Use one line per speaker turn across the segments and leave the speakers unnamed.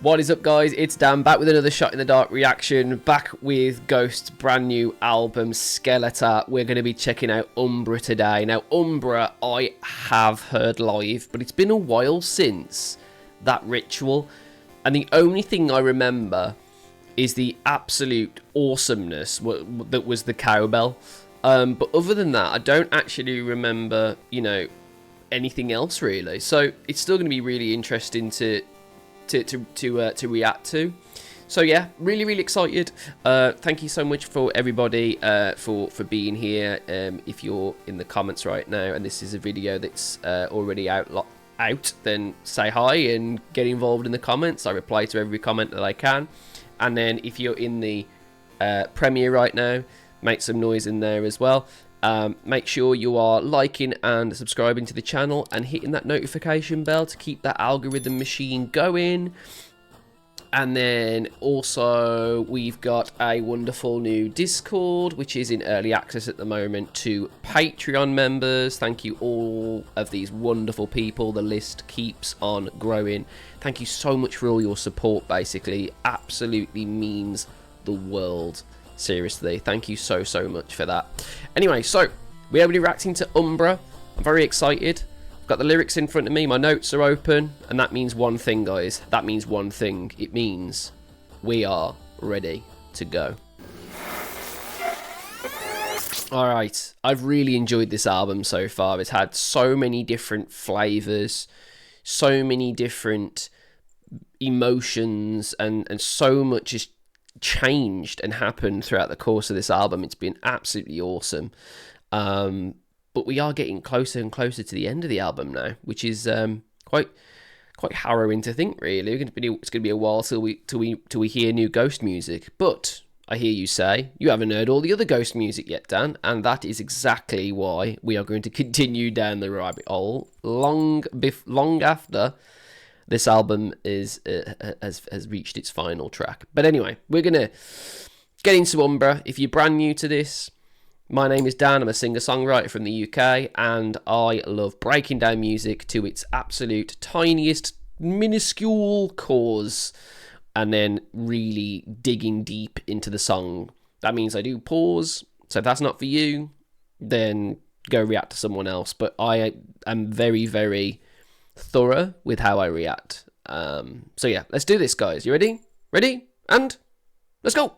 What is up, guys? It's Dan, back with another Shot in the Dark reaction, back with Ghost's brand new album, Skeletor. We're going to be checking out Umbra today. Now, Umbra, I have heard live, but it's been a while since that ritual, and the only thing I remember is the absolute awesomeness that was the cowbell. But other than that, I don't actually remember, anything else really. So it's still going to be really interesting to react to. So yeah, really excited. Thank you so much for everybody for being here. If you're in the comments right now and this is a video that's already out, then say hi and get involved in the comments. I reply to every comment that I can. And then if you're in the premiere right now, make some noise in there as well. Make sure you are liking and subscribing to the channel and hitting that notification bell to keep that algorithm machine going. And then also we've got a wonderful new Discord, which is in early access at the moment to Patreon members. Thank you all of these wonderful people. The list keeps on growing. Thank you so much for all your support, basically. Absolutely means the world. Seriously, thank you so much for that. Anyway, so we are reacting to Umbra. I'm very excited. I've got the lyrics in front of me, my notes are open, and that means one thing, guys. That means one thing. It means we are ready to go. Alright, I've really enjoyed this album so far. It's had so many different flavours, so many different emotions, and so much has changed and happened throughout the course of this album. It's been absolutely awesome. But we are getting closer and closer to the end of the album now, which is quite harrowing to think, really. It's going to be a while till we hear new Ghost music. But I hear you say you haven't heard all the other Ghost music yet, Dan, and that is exactly why we are going to continue down the rabbit hole long after this album has reached its final track. But anyway, we're going to get into Umbra. If you're brand new to this, my name is Dan. I'm a singer-songwriter from the UK, and I love breaking down music to its absolute tiniest, minuscule cause, and then really digging deep into the song. That means I do pause, so if that's not for you, then go react to someone else. But I am very thorough with how I react. So yeah, let's do this, guys. You ready? Ready? And let's go!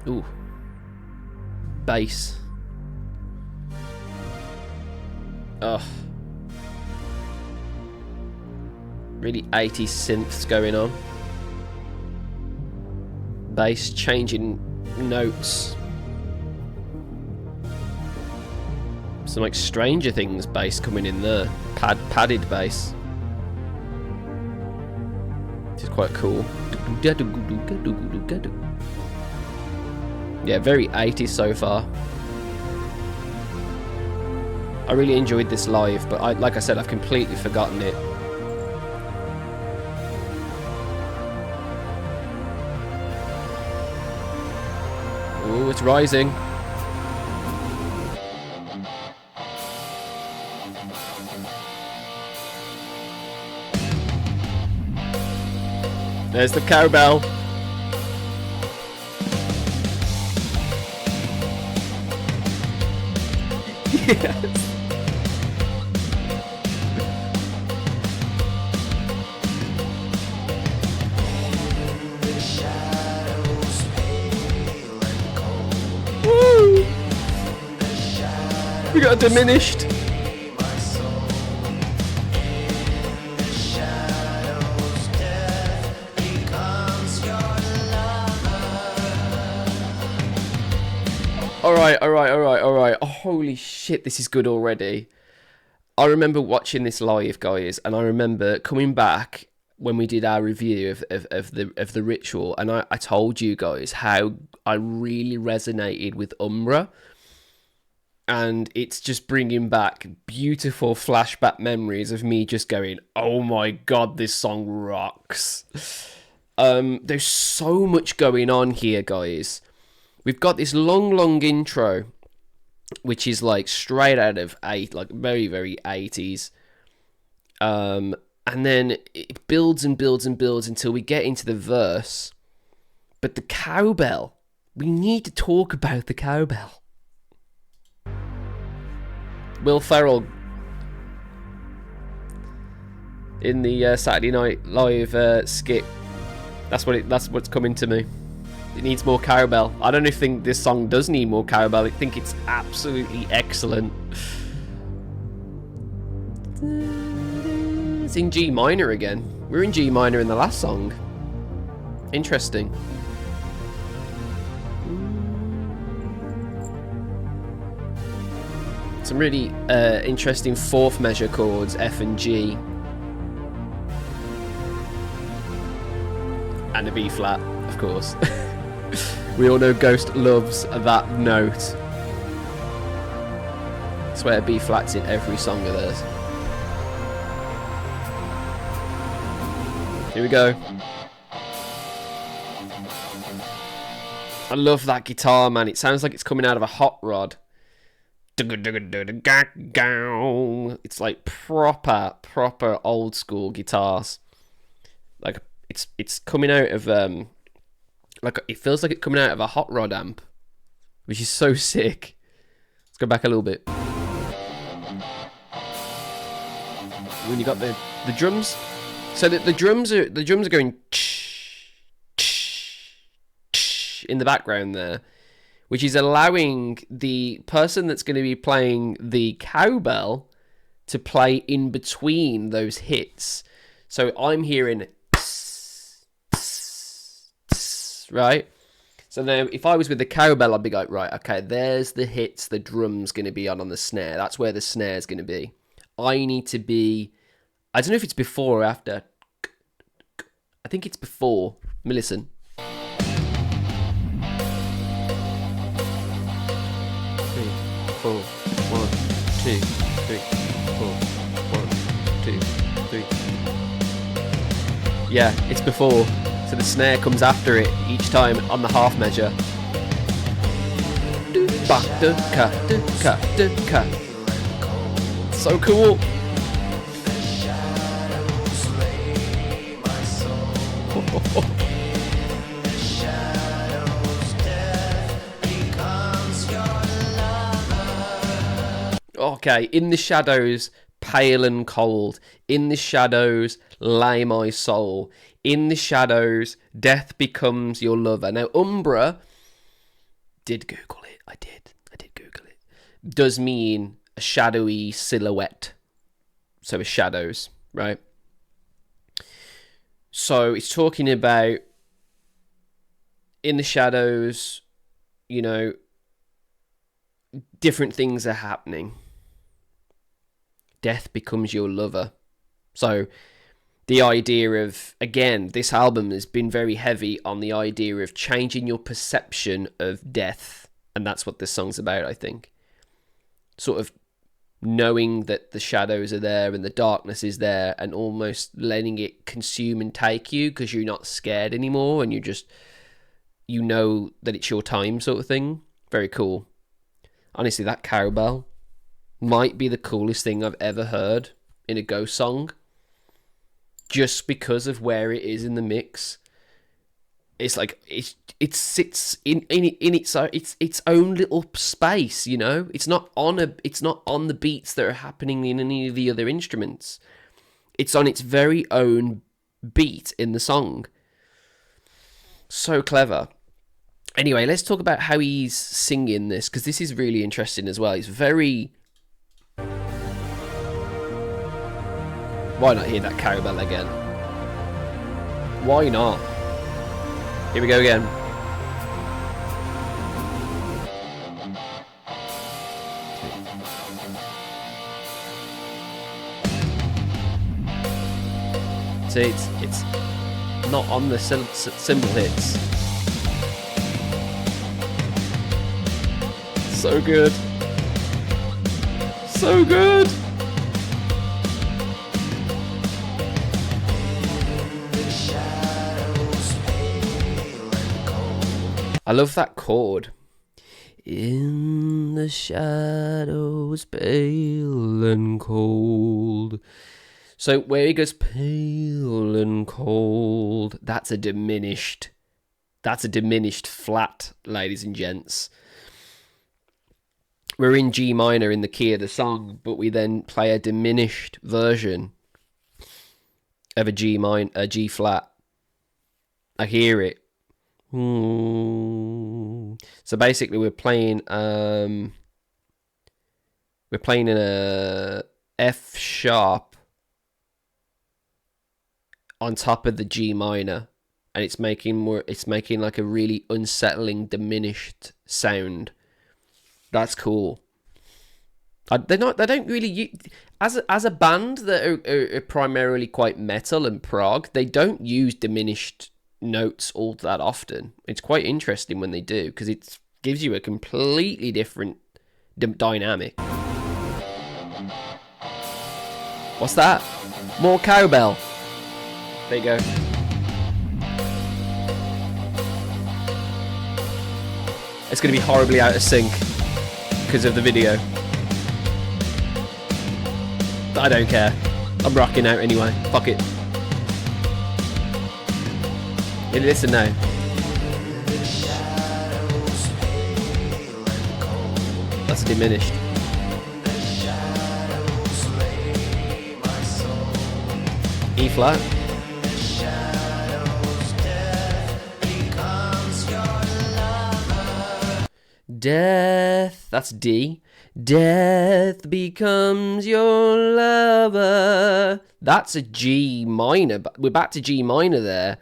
Ooh. Bass. Ugh. Really 80s synths going on. Bass changing notes. Some like Stranger Things bass coming in there. Padded bass. Which is quite cool. Yeah, very 80s so far. I really enjoyed this live, but like I said, I've completely forgotten it. Ooh, it's rising. There's the cowbell. Yes. Woo! We got diminished. Alright. Oh, holy shit, this is good already. I remember watching this live, guys, and I remember coming back when we did our review of the ritual, and I told you guys how I really resonated with Umbra, and it's just bringing back beautiful flashback memories of me just going, oh my god, this song rocks. There's so much going on here, guys. We've got this long intro, which is like straight out of very 80s. And then it builds and builds and builds until we get into the verse. But the cowbell, we need to talk about the cowbell. Will Ferrell in the Saturday Night Live skit. That's what's coming to me. It needs more cowbell. I don't think this song does need more cowbell. I think it's absolutely excellent. It's in G minor again. We were in G minor in the last song. Interesting. Some really interesting fourth measure chords, F and G. And a B flat, of course. We all know Ghost loves that note. I swear B flat's in every song of theirs. Here we go. I love that guitar, man. It sounds like it's coming out of a hot rod. It's like proper old school guitars. Like it's coming out of like it feels like it's coming out of a hot rod amp, which is so sick. Let's go back a little bit. When you got the drums, so that the drums are going in the background there, which is allowing the person that's going to be playing the cowbell to play in between those hits. So I'm hearing right? So then if I was with the cowbell, I'd be like, right, okay, there's the hits the drum's going to be on the snare. That's where the snare's going to be. I need to be, I don't know if it's before or after. I think it's before. Let me listen. 3, 4, 1, 2, 3, 4, 1, 2, 3. Yeah, it's before. So the snare comes after it each time on the half measure. So cool. Okay, in the shadows, pale and cold. In the shadows, lay my soul. In the shadows, death becomes your lover. Now, Umbra did Google it. I did Google it. Does mean a shadowy silhouette. So it's shadows, right? So it's talking about in the shadows, you know, different things are happening. Death becomes your lover. So the idea of, again, this album has been very heavy on the idea of changing your perception of death. And that's what this song's about, I think. Sort of knowing that the shadows are there and the darkness is there and almost letting it consume and take you because you're not scared anymore and you just, you know that it's your time sort of thing. Very cool. Honestly, that cowbell might be the coolest thing I've ever heard in a Ghost song. Just because of where it is in the mix. It's like it sits in its own little space, you know? It's not on the beats that are happening in any of the other instruments. It's on its very own beat in the song. So clever. Anyway, let's talk about how he's singing this, because this is really interesting as well. It's very... Why not hear that cowbell again? Why not? Here we go again. See, it's not on the cymbal hits. So good. So good. I love that chord. In the shadows, pale and cold. So where he goes pale and cold, that's a diminished flat, ladies and gents. We're in G minor in the key of the song, but we then play a diminished version of a G flat. I hear it. So basically we're playing in a F sharp on top of the G minor, and it's making like a really unsettling diminished sound. That's cool. They don't really as a band that are primarily quite metal and prog. They don't use diminished notes all that often. It's quite interesting when they do, because it gives you a completely different dynamic. What's that? More cowbell. There you go. It's going to be horribly out of sync because of the video. I don't care. I'm rocking out anyway. Fuck it. Hey, listen now. That's diminished. E flat. Death. That's D. Death becomes your lover. That's a G minor. We're back to G minor there,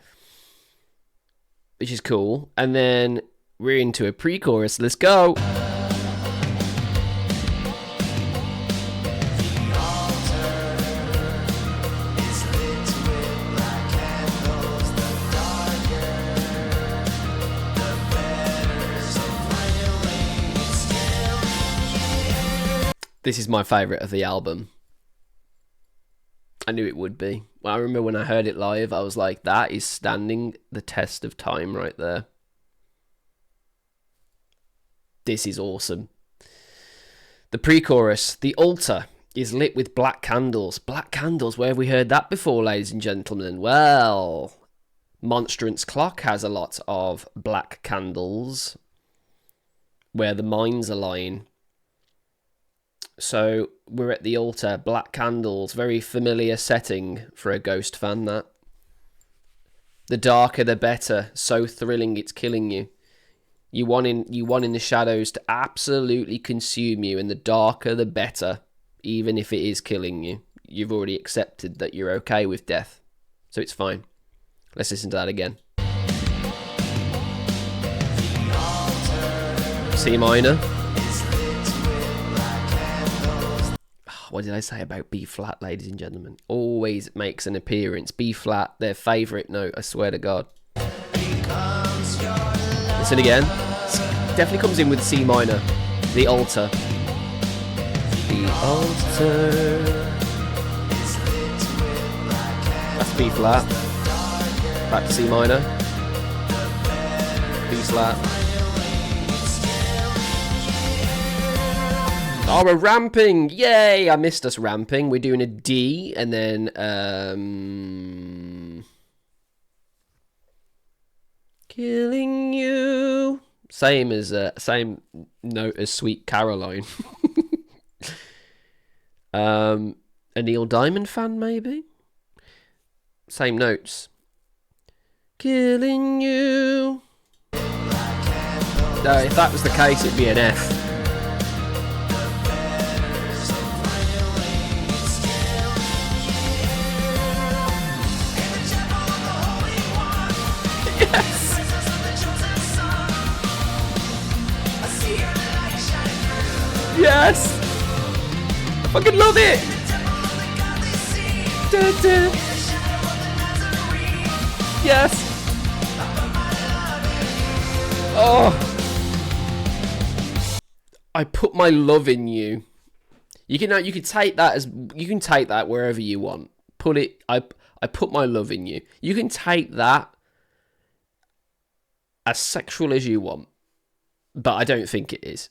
which is cool. And then we're into a pre-chorus. Let's go. This is my favourite of the album. I knew it would be. I remember when I heard it live, I was like, that is standing the test of time right there. This is awesome. The pre-chorus, the altar is lit with black candles. Black candles, where have we heard that before, ladies and gentlemen? Well, Monstrance Clock has a lot of black candles where the mines are lying. So we're at the altar, black candles, very familiar setting for a Ghost fan, that. The darker the better, so thrilling it's killing you. You want in the shadows to absolutely consume you, and the darker the better, even if it is killing you. You've already accepted that you're okay with death, so it's fine. Let's listen to that again. C minor. What did I say about B flat, ladies and gentlemen? Always makes an appearance. B flat, their favourite note, I swear to God. Listen again. Definitely comes in with C minor. The altar. The altar. That's B flat. Back to C minor. B flat. Oh, we're ramping! Yay! I missed us ramping. We're doing a D and then killing you. Same note as Sweet Caroline. A Neil Diamond fan, maybe. Same notes. Killing you. No, if that was the case, it'd be an F. Yes! I fucking love it! Yes! Oh! I put my love in you. You can take that wherever you want. I put my love in you. You can take that as sexual as you want, but I don't think it is.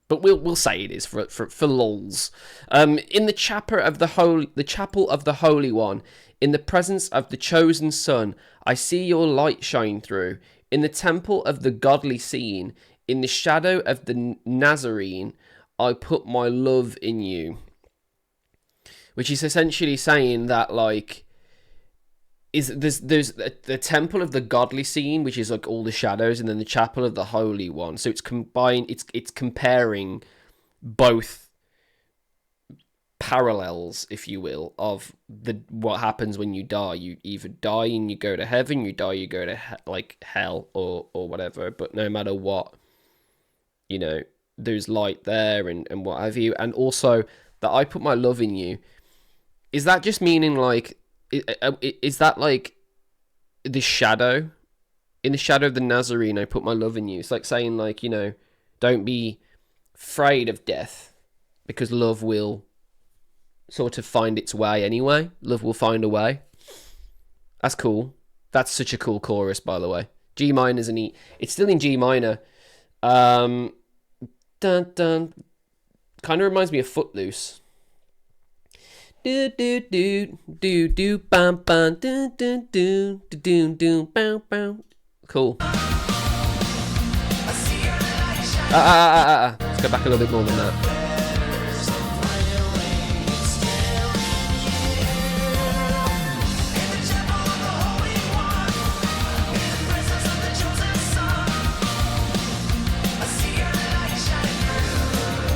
but we'll say it is for lulz. In the chapel of the Holy One, in the presence of the chosen Son, I see your light shine through. In the temple of the godly scene, in the shadow of the Nazarene, I put my love in you. Which is essentially saying that, like, there's the temple of the godly scene, which is like all the shadows, and then the chapel of the Holy One. So it's combined. It's comparing both parallels, if you will, of what happens when you die. You either die and you go to heaven, you die, you go to hell or whatever. But no matter what, you know, there's light there and what have you. And also that I put my love in you. Is that just meaning like, is that like the shadow? In the shadow of the Nazarene, I put my love in you. It's like saying, like, you know, don't be afraid of death because love will sort of find its way anyway. Love will find a way. That's cool. That's such a cool chorus, by the way. G minor's an E. It's still in G minor. Dun dun. Kind of reminds me of Footloose. Do do do do do bam bam do do do do do bam bam. Cool. Let's go back a little bit more than that.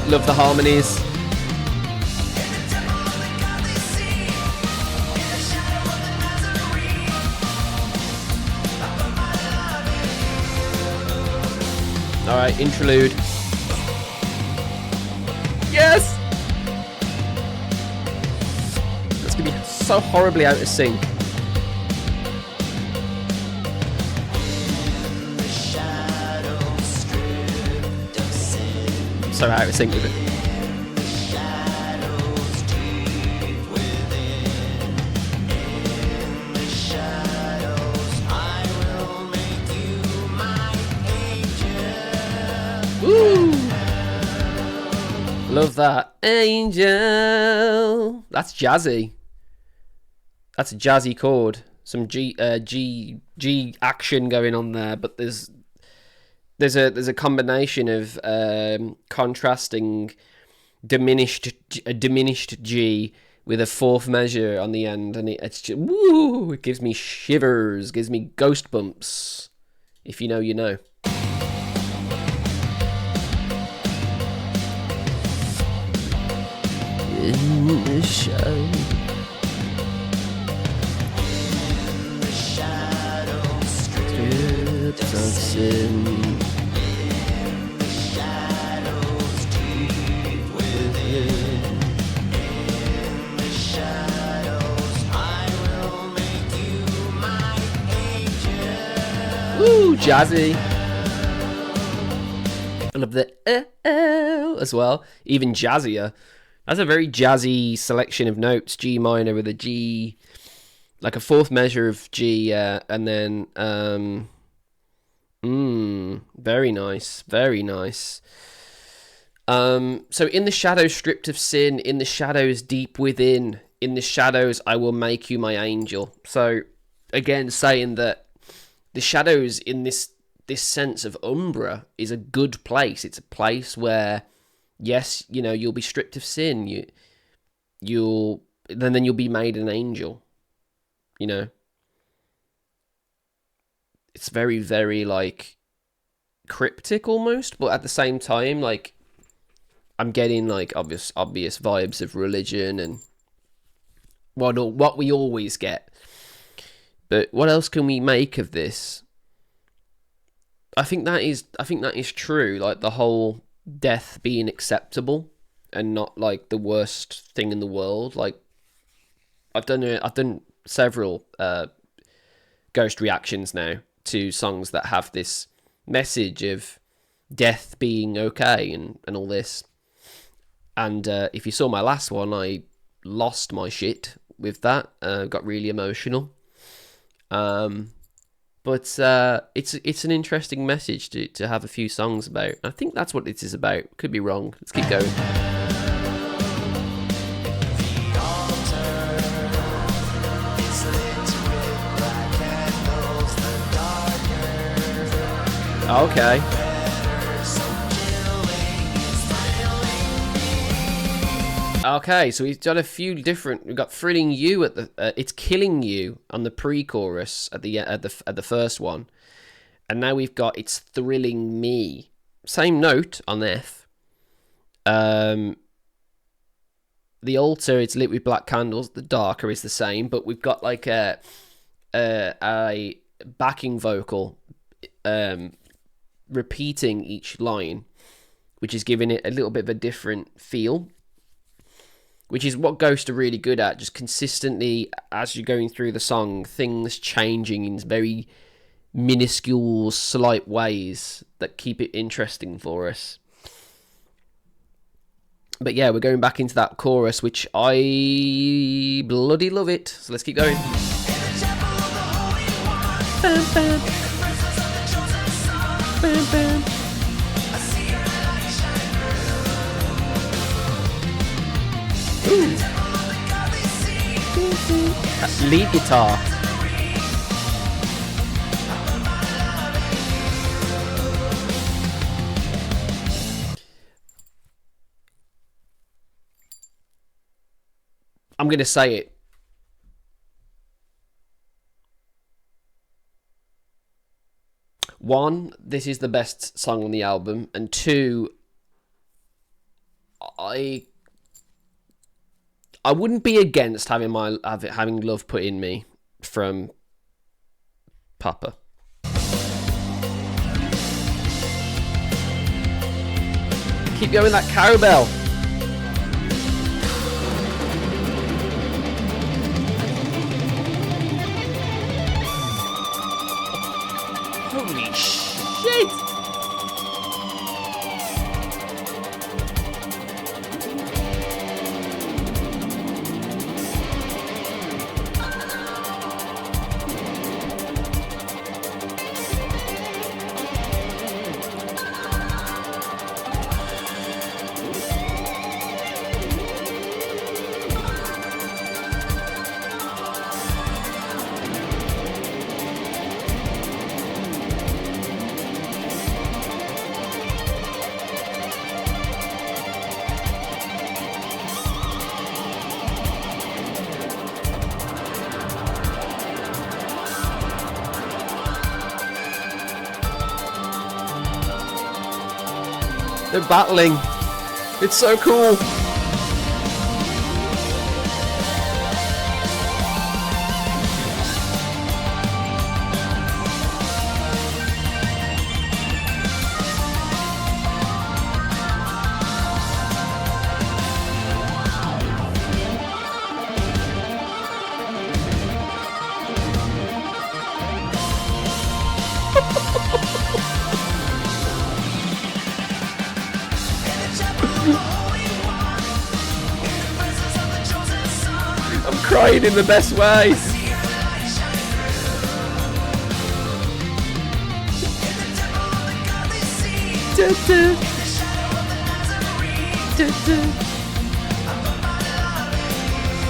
Love the harmonies. Alright, interlude. Yes! That's gonna be so horribly out of sync. I'm so out of sync with it. Woo! Love that. Angel. That's jazzy. That's a jazzy chord. Some G action going on there, but there's a combination of contrasting diminished G with a fourth measure on the end, and it's just, woo! It gives me shivers, gives me ghost bumps. If you know, you know. In the shadows, strips of sin. In the shadows, deep within. In the shadows, I will make you my angel. Woo, jazzy. I love the as well, even jazzier. That's a very jazzy selection of notes. G minor with a G, like a fourth measure of G, and then very nice, very nice. So in the shadows stripped of sin, in the shadows deep within, in the shadows I will make you my angel. So again, saying that the shadows in this sense of Umbra is a good place. It's a place where, yes, you know, you'll be stripped of sin. You'll be made an angel. You know, it's very, very like cryptic almost, but at the same time, like I'm getting like obvious vibes of religion and what we always get. But what else can we make of this? I think that is true. Like the whole death being acceptable and not like the worst thing in the world. Like I've done several ghost reactions now to songs that have this message of death being okay and all this. And if you saw my last one, I lost my shit with that. Got really emotional. But it's an interesting message to have a few songs about. I think that's what it is about. Could be wrong. Let's keep going. Okay. Okay, so we've got a few different. We've got "Thrilling You" at the. It's "Killing You" on the pre-chorus at the first one, and now we've got "It's Thrilling Me." Same note on F. The altar, it's lit with black candles. The darker is the same, but we've got like a backing vocal, repeating each line, which is giving it a little bit of a different feel. Which is what Ghost are really good at, just consistently, as you're going through the song, things changing in very minuscule, slight ways that keep it interesting for us. But yeah, we're going back into that chorus, which I bloody love it. So let's keep going. Bam, bam. Bam, bam. Ooh. Lead guitar. I'm going to say it. One, this is the best song on the album, and two, I wouldn't be against having love put in me from Papa. Keep going, that cowbell. Holy shit! They're battling. It's so cool. Crying in the best way.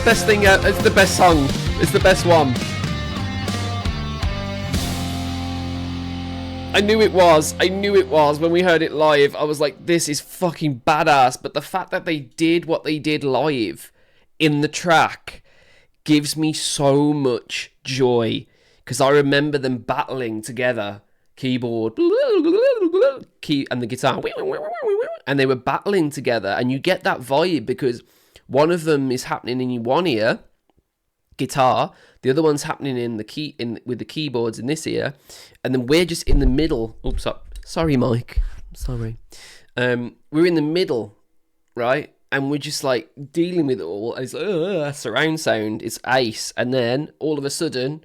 Best thing, it's the best song. It's the best one. I knew it was. When we heard it live, I was like, this is fucking badass. But the fact that they did what they did live in the track gives me so much joy, because I remember them battling together, keyboard key and the guitar, and they were battling together, and you get that vibe because one of them is happening in one ear, guitar, the other one's happening in the key with the keyboards in this ear, and then we're just in the middle. Oops, sorry Mike, sorry. We're in the middle, right? And we're just like dealing with it all. And it's like, surround sound. It's ace. And then all of a sudden,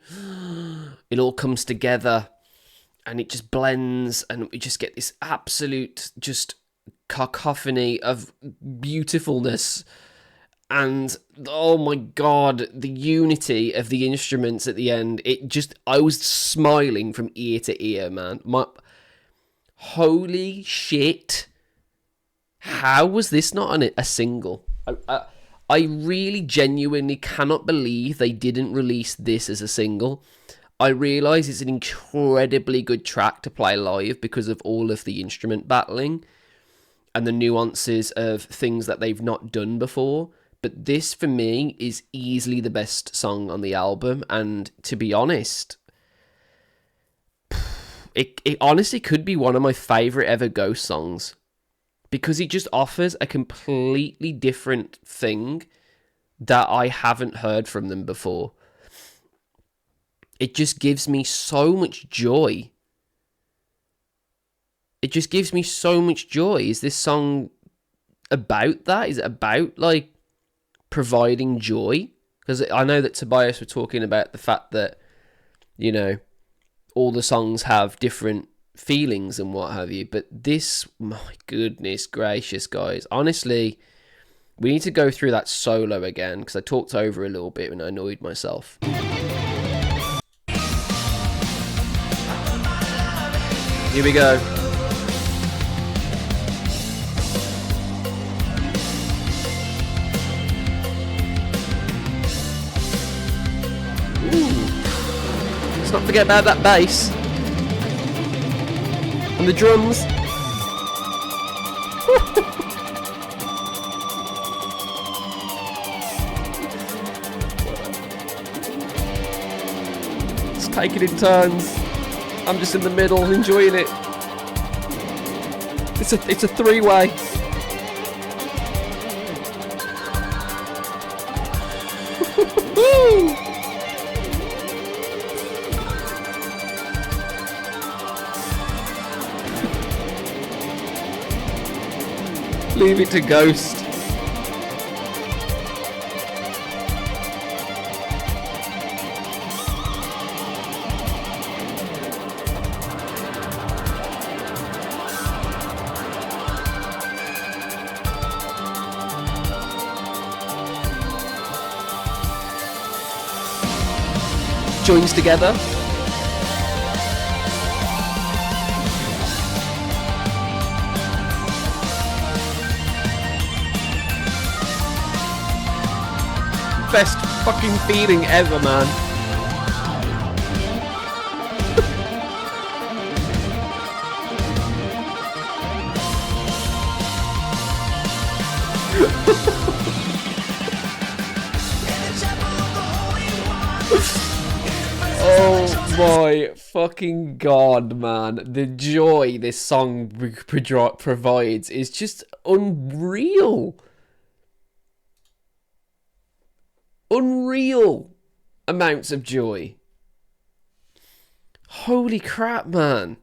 it all comes together and it just blends. And we just get this absolute just cacophony of beautifulness. And oh my god, the unity of the instruments at the end, I was smiling from ear to ear, man. Holy shit. How was this not on a single? I really genuinely cannot believe they didn't release this as a single. I realise it's an incredibly good track to play live because of all of the instrument battling and the nuances of things that they've not done before. But this, for me, is easily the best song on the album. And to be honest, it honestly could be one of my favourite ever Ghost songs. Because it just offers a completely different thing that I haven't heard from them before. It just gives me so much joy. It just gives me so much joy. Is this song about that? Is it about, like, providing joy? Because I know that Tobias were talking about the fact that, you know, all the songs have different feelings and what have you, but this, my goodness gracious, guys, honestly, we need to go through that solo again because I talked over a little bit and I annoyed myself. Here we go. Ooh. Let's not forget about that bass. And the drums. Just take it in turns. I'm just in the middle, enjoying it. It's a three-way. Leave it to Ghost. Joins together. Best fucking feeling ever, man. Oh my fucking god, man. The joy this song provides is just unreal. Unreal amounts of joy. Holy crap, man.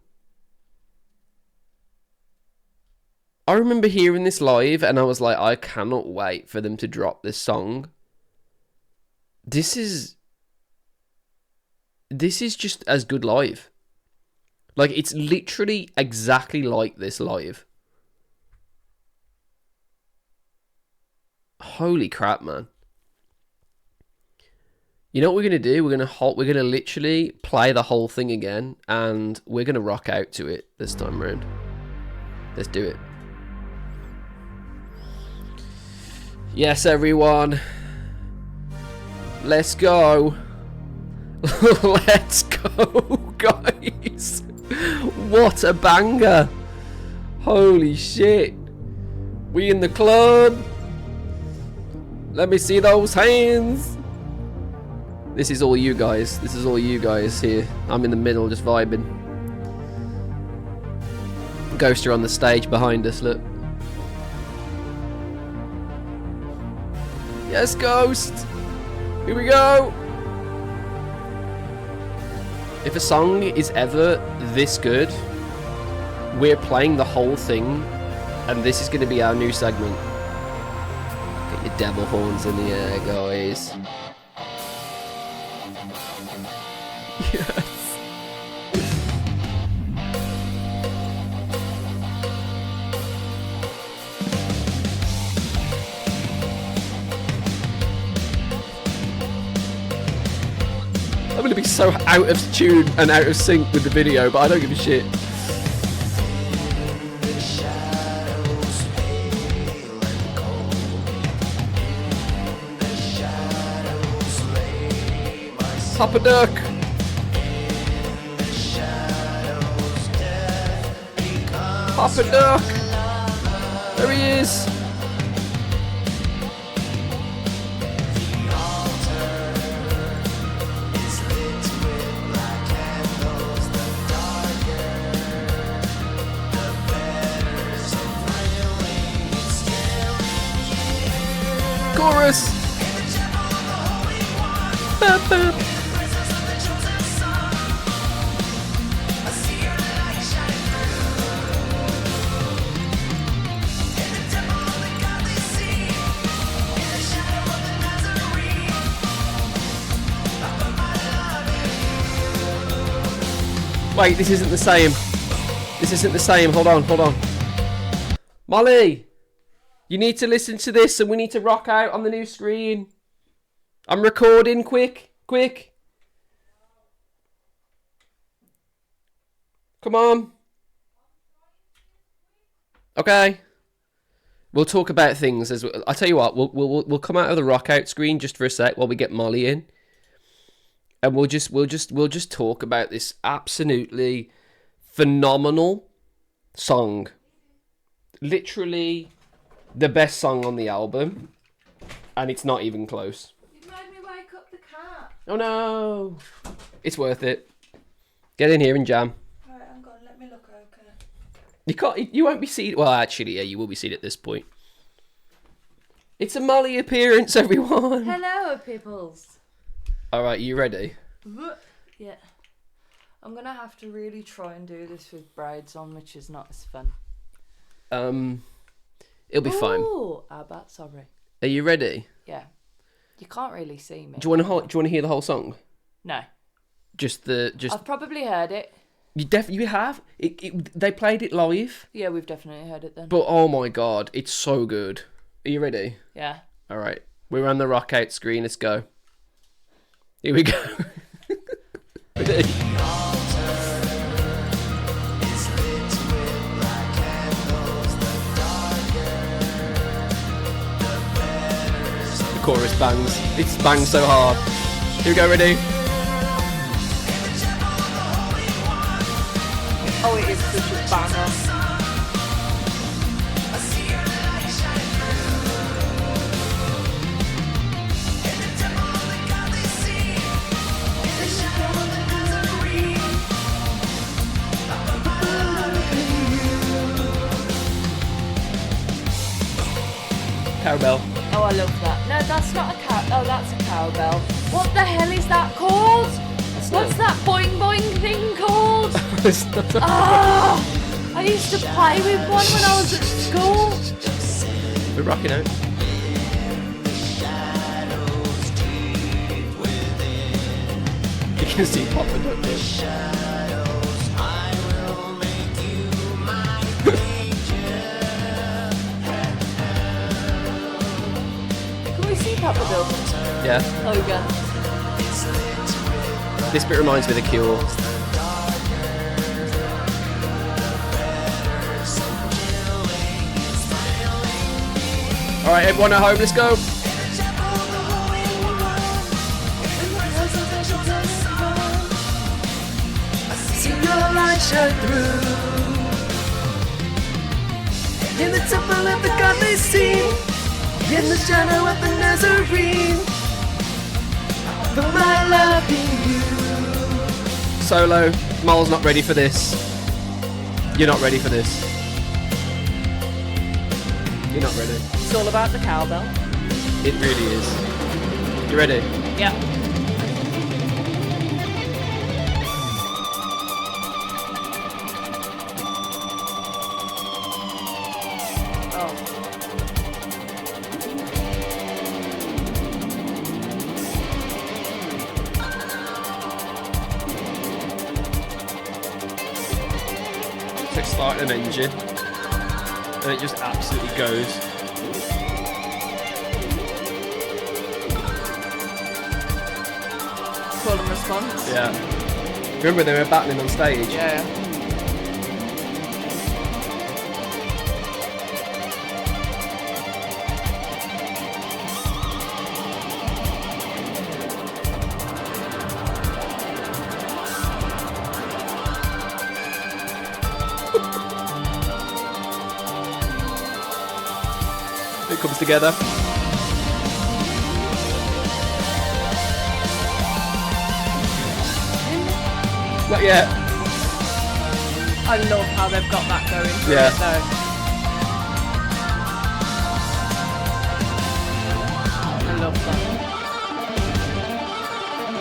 I remember hearing this live and I was like, I cannot wait for them to drop this song. This is just as good live. Like, it's literally exactly like this live. Holy crap, man. You know what we're going to do? We're going to literally play the whole thing again, and we're going to rock out to it this time around. Let's do it. Yes, everyone. Let's go. Let's go, guys. What a banger. Holy shit. We in the club. Let me see those hands. This is all you guys. This is all you guys here. I'm in the middle just vibing. Ghoster on the stage behind us, look. Yes, Ghost. Here we go. If a song is ever this good, we're playing the whole thing, and this is going to be our new segment. Get your devil horns in the air, guys. Yes. I'm gonna be so out of tune and out of sync with the video, but I don't give a shit. Papa Duck. Papa Duck. There he is. Chorus. Bap, bap. Wait, this isn't the same. This isn't the same. Hold on, hold on. Molly, you need to listen to this and we need to rock out on the new screen. I'm recording, quick, quick. Come on. Okay. We'll talk about things as well. I'll tell you what, we'll come out of the rock out screen just for a sec while we get Molly in. And we'll just talk about this absolutely phenomenal song. Literally the best song on the album. And it's not even close.
You made me wake up the cat.
Oh no. It's worth it. Get in here and jam.
Alright, I'm gone. Let me look okay.
You won't be seen. Well, actually, yeah, you will be seen at this point. It's a Molly appearance, everyone.
Hello, peoples.
Alright, you ready?
Yeah. I'm gonna have to really try and do this with braids on, which is not as fun.
It'll be fine.
Oh, but sorry.
Are you ready?
Yeah. You can't really see me.
Do you want to hear the whole song?
No.
I've
probably heard it.
You have? They played it live?
Yeah, we've definitely heard it then.
But oh my god, it's so good. Are you ready?
Yeah.
Alright. We're on the rock out screen, let's go. Here we go. Ready? The chorus bangs. It's bangs so hard. Here we go, ready?
Oh, it is such a banger.
Cowbell.
Oh, I love that. No, that's not a cow. Oh, that's a cowbell. What the hell is that called? What's that boing boing thing called? Oh, I used to play with one when I was at school.
We're rocking out. You can see Papa Duck there.
Can we see Papa Duck?
Yeah.
Oh, yeah.
This bit reminds me of The Cure. Alright, everyone at home, let's go. See your light shine through in the temple of the God they see, in the shadow of the Nazarene, for my loving you. Solo, Mole's not ready for this. You're not ready for this. You're not ready.
It's all about the cowbell.
It really is. You ready?
Yeah. Oh.
It's like starting an engine. And it just absolutely goes.
call and response.
Yeah. Remember they were battling on stage?
Yeah.
It comes together. Not yet.
I love how they've got that going.
Yeah.
I love that.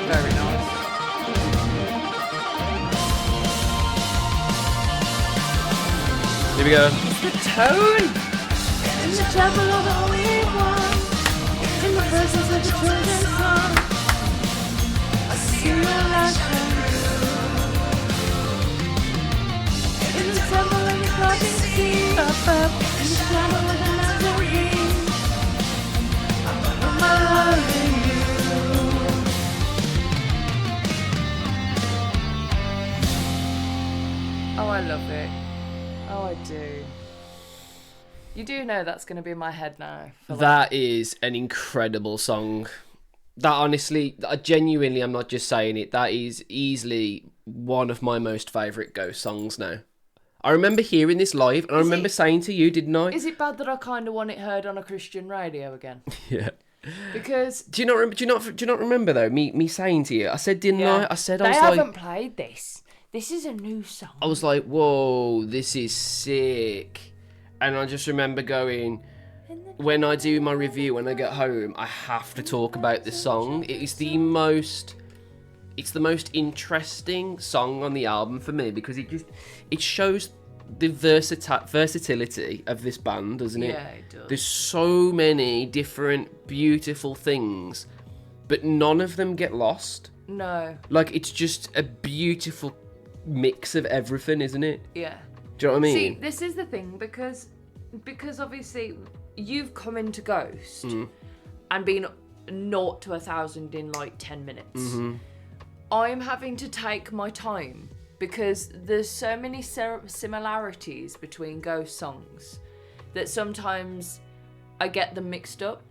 Very nice.
Here we go.
It's the tone. In the chapel of the Holy One, in the presence of the children's son, I see my life from you. In the temple of the clapping sea, up, in the shadow of the Nazarene, I put my love in you. Oh, I love it. Oh, I do. You do know that's going to be in my head now.
That is an incredible song. That honestly, genuinely, I'm not just saying it. That is easily one of my most favourite Ghost songs now. I remember hearing this live, and I remember saying to you, didn't I?
Is it bad that I kind of want it heard on a Christian radio again?
Yeah.
Because
Do you not remember though? Me saying to you, I said, didn't I? I said, I was
they
like,
haven't played this. This is a new song.
I was like, whoa, this is sick. And I just remember going, when I do my review, when I get home, I have to talk about this song. It's the most interesting song on the album for me, because it shows the versatility of this band, doesn't it?
Yeah, it does.
There's so many different beautiful things, but none of them get lost.
No.
Like, it's just a beautiful mix of everything, isn't it?
Yeah.
Do you know what I mean?
See, this is the thing, because obviously you've come into Ghost and been 0 to 1,000 in like 10 minutes.
Mm-hmm.
I'm having to take my time because there's so many similarities between Ghost songs that sometimes I get them mixed up.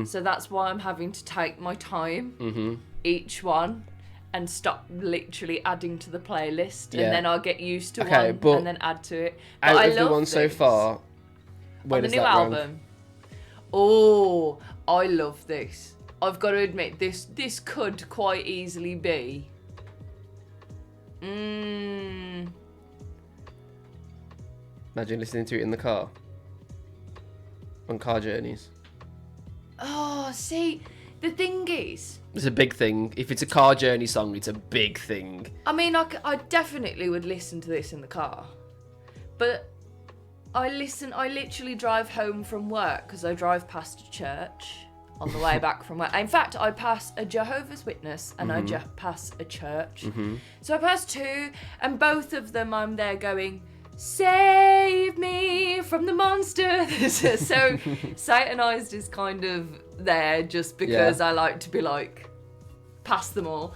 So that's why I'm having to take my time each one and stop literally adding to the playlist, and then I'll get used to one and then add to it. But
Out
I
of the
love
ones so
this.
far, where
On the
does
new
that rank?
album. Oh, I love this. I've got to admit, this could quite easily be.
Imagine listening to it in the car. On car journeys.
Oh, see, the thing is,
It's a big thing. If it's a car journey song, it's a big thing.
I mean, I definitely would listen to this in the car, but I literally drive home from work because I drive past a church on the way back from work. In fact, I pass a Jehovah's Witness and I pass a church. So I pass two, and both of them I'm there going, save me from the monster. So Satanized is kind of there just because I like to be like, past them all.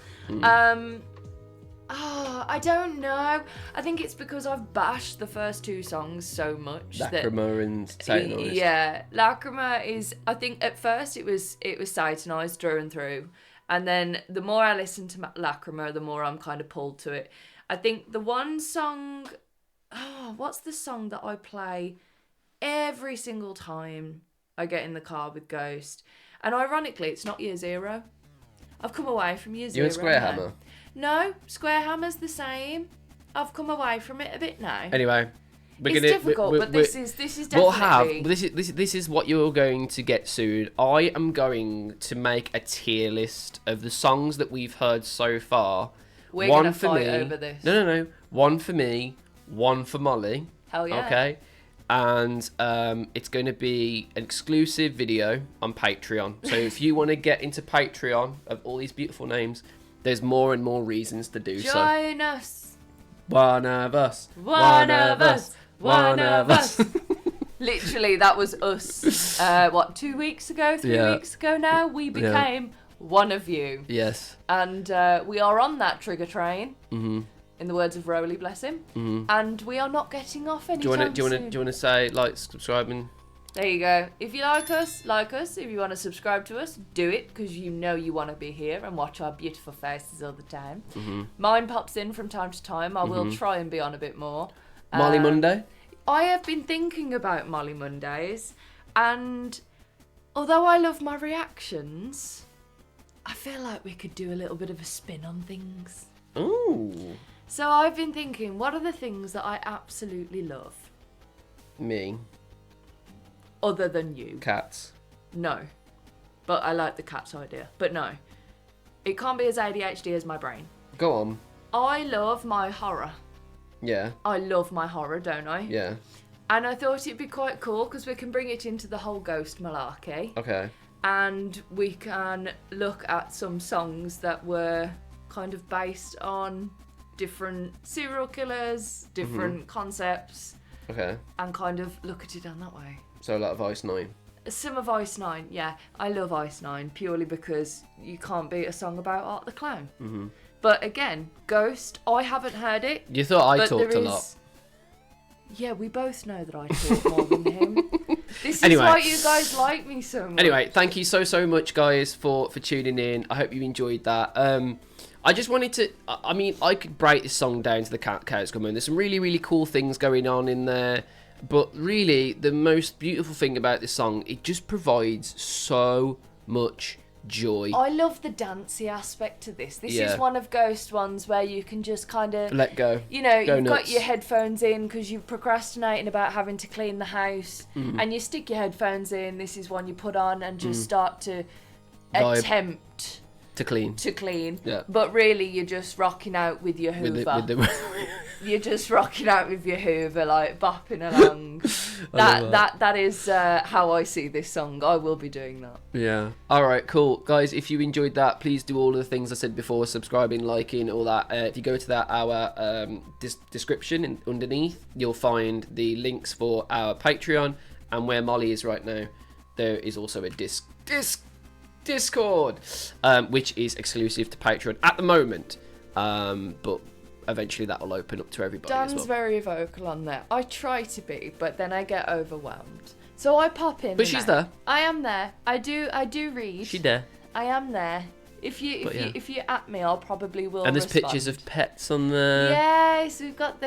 I don't know. I think it's because I've bashed the first two songs so much.
Lacrima and Satanized.
Yeah, Lacrima is. I think at first it was Satanized through and through, and then the more I listen to Lacrima, the more I'm kind of pulled to it. I think the one song. Oh, what's the song that I play every single time I get in the car with Ghost? And ironically, it's not Year Zero. I've come away from Year Zero.
You and Square Hammer?
No, Square Hammer's the same. I've come away from it a bit now.
Anyway,
It's difficult, but this is definitely.
We'll have this is what you're going to get soon. I am going to make a tier list of the songs that we've heard so far.
We're gonna fight over this.
No. One for me, one for Molly.
Hell yeah.
Okay. And it's going to be an exclusive video on Patreon. So if you want to get into Patreon of all these beautiful names, there's more and more reasons to do so.
Join us.
One of us.
One of us. One of us. Literally, that was us. 2 weeks ago? 3 weeks ago now? We became one of you.
Yes.
And we are on that trigger train.
Mm-hmm.
In the words of Rowley, bless him.
Mm-hmm.
And we are not getting off anytime soon.
Do you want to say like, subscribe and...
There you go. If you like us, like us. If you want to subscribe to us, do it, because you know you want to be here and watch our beautiful faces all the time.
Mm-hmm.
Mine pops in from time to time. I will try and be on a bit more.
Molly Monday?
I have been thinking about Molly Mondays, and although I love my reactions, I feel like we could do a little bit of a spin on things.
Ooh.
So I've been thinking, what are the things that I absolutely love?
Me.
Other than you.
Cats.
No. But I like the cat's idea. But no. It can't be as ADHD as my brain.
Go on.
I love my horror.
Yeah.
I love my horror, don't I?
Yeah.
And I thought it'd be quite cool because we can bring it into the whole ghost malarkey.
Okay.
And we can look at some songs that were kind of based on different serial killers, different concepts.
Okay.
And kind of look at it on that way.
So a lot of Ice 9.
Some of Ice 9, yeah. I love Ice 9 purely because you can't beat a song about Art the Clown.
Mm-hmm.
But again, Ghost, I haven't heard it.
You thought I
but
talked
there
a lot.
Yeah, we both know that I talk more than him. This is
Anyway.
why you guys like me so much.
Anyway, thank you so much, guys, for tuning in. I hope you enjoyed that. I just wanted to... I mean, I could break this song down to the Chaos Come On. There's some really, really cool things going on in there. But really, the most beautiful thing about this song, it just provides so much joy.
I love the dancey aspect to this. This
Yeah.
is one of Ghost ones where you can just kind of...
Let go.
You know,
Go
you've
nuts.
got your headphones in because you're procrastinating about having to clean the house. And you stick your headphones in. This is one you put on and just start to
Vibe.
attempt
To clean.
to clean.
Yeah.
But really, you're just rocking out with your Hoover.
With the
You're just rocking out with your Hoover, like bopping along. that is how I see this song. I will be doing that.
Yeah. Alright, cool. Guys, if you enjoyed that, please do all of the things I said before, subscribing, liking, all that. If you go to our description underneath, you'll find the links for our Patreon, and where Molly is right now, there is also a Discord, which is exclusive to Patreon at the moment. But eventually that will open up to everybody
Dan's
as well.
very vocal on there. I try to be, but then I get overwhelmed. So I pop in.
But she's there.
I am there. I do read.
She there.
I am there. If you at me, I'll probably will.
And there's
respond.
pictures of pets on there.
Yes, we've got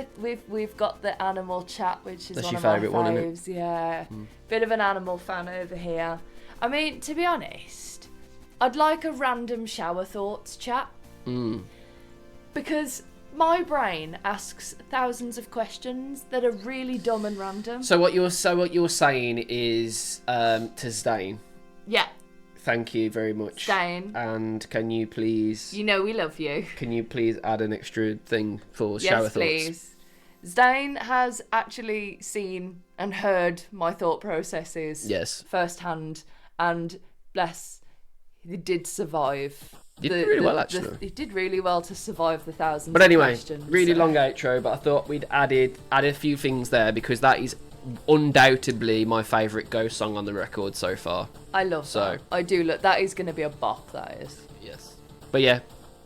the animal chat, which is
That's
one
your
of my
favourite one, isn't it?
faves. Yeah, bit of an animal fan over here. I mean, to be honest, I'd like a random shower thoughts chat. Because my brain asks thousands of questions that are really dumb and random.
So what you're saying is to Zane.
Yeah.
Thank you very much.
Zane.
And can you please...
You know we love you.
Can you please add an extra thing for shower
Yes,
thoughts?
please. Zane has actually seen and heard my thought processes firsthand, and bless, he did survive.
He did really well, actually.
He did really well to survive the thousands
But anyway,
of questions.
really long outro, but I thought we'd added a few things there because that is undoubtedly my favourite Ghost song on the record so far.
I love that. I do look. That is going to be a bop, that is.
Yes. But yeah,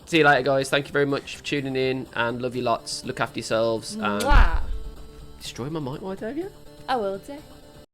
see you later, guys. Thank you very much for tuning in, and love you lots. Look after yourselves. And
Mwah.
destroy my mic, why, Davia?
I will do.